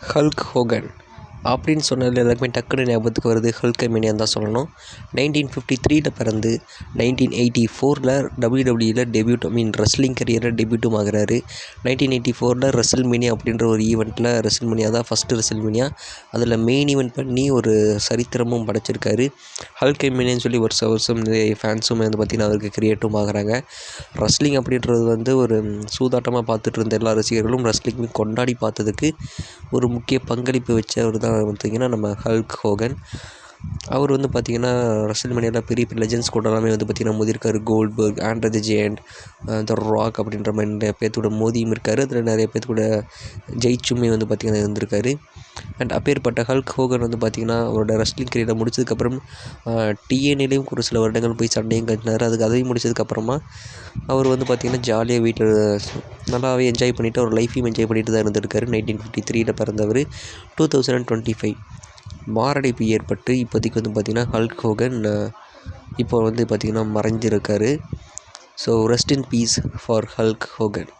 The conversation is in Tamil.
ஹல்க் ஹோகன் அப்படின்னு சொன்னதில் எல்லாருக்குமே டக்குனு ஞாபகத்துக்கு வருது ஹல்கமேனியான்னு தான் சொல்லணும். 1953 பிறந்து 1984 WWE டெபியூட் ரெஸ்லிங் கரியரில் டெபியூட்டும் ஆகிறாரு. 1984 ரெசல்மேனியா அப்படின்ற ஒரு ஈவெண்ட்டில் ரெசல்மேனியா தான் ஃபஸ்ட்டு ரெசல்மேனியா. அதில் மெயின் ஈவெண்ட் பண்ணி ஒரு சரித்திரமும் படைச்சிருக்காரு. ஹல்கமேனியான்னு சொல்லி வருஷம் வருஷம் ஃபேன்ஸும் வந்து பார்த்திங்கன்னா அவருக்கு கிரியேட்டும் ஆகிறாங்க. ரெஸ்லிங் அப்படின்றது வந்து ஒரு சூதாட்டமாக பார்த்துட்டு இருந்த எல்லா ரசிகர்களும் ரெஸ்லிங் கொண்டாடி பார்த்ததுக்கு ஒரு முக்கிய பங்களிப்பு வச்சவர் தான் பார்த்திங்கன்னா நம்ம ஹல்க் ஹோகன். அவர் வந்து பார்த்திங்கன்னா ரெஸ்ல்மேனியாவில் பெரிய பெரிய லெஜெண்ட்ஸ் கூட எல்லாமே வந்து பார்த்திங்கன்னா மோதிருக்காரு. கோல்ட்பர்க், ஆண்ட்ரே தி ஜெயண்ட், த ராக் அப்படின்ற மாதிரி நிறைய பேர்த்தோட மோதியும் இருக்கார். அதில் நிறைய பேர்த்து கூட ஜெயிச்சுமே வந்து பார்த்திங்கன்னா இருந்திருக்காரு. அண்ட் அப்பேற்பட்ட ஹல்க் ஹோகன் வந்து பார்த்திங்கன்னா அவரோட ரெஸ்லிங் கரியரை முடிச்சதுக்கப்புறம் டிஎன்ஏலையும் ஒரு சில வருடங்கள் போய் சண்டையும் கட்டினார். அதையும் முடிச்சதுக்கப்புறமா அவர் வந்து பார்த்திங்கன்னா ஜாலியாக வீட்டில் நல்லாவே என்ஜாய் பண்ணிவிட்டு அவர் லைஃப்பையும் என்ஜாய் பண்ணிட்டு தான் இருந்திருக்காரு. 1953 பிறந்தவர். 2025 மாரடைப்பு ஏற்பட்டு இப்போதைக்கு வந்து பார்த்திங்கன்னா ஹல்க் ஹோகன் இப்போ வந்து பார்த்திங்கன்னா மறைஞ்சிருக்காரு. So rest in peace for Hulk Hogan.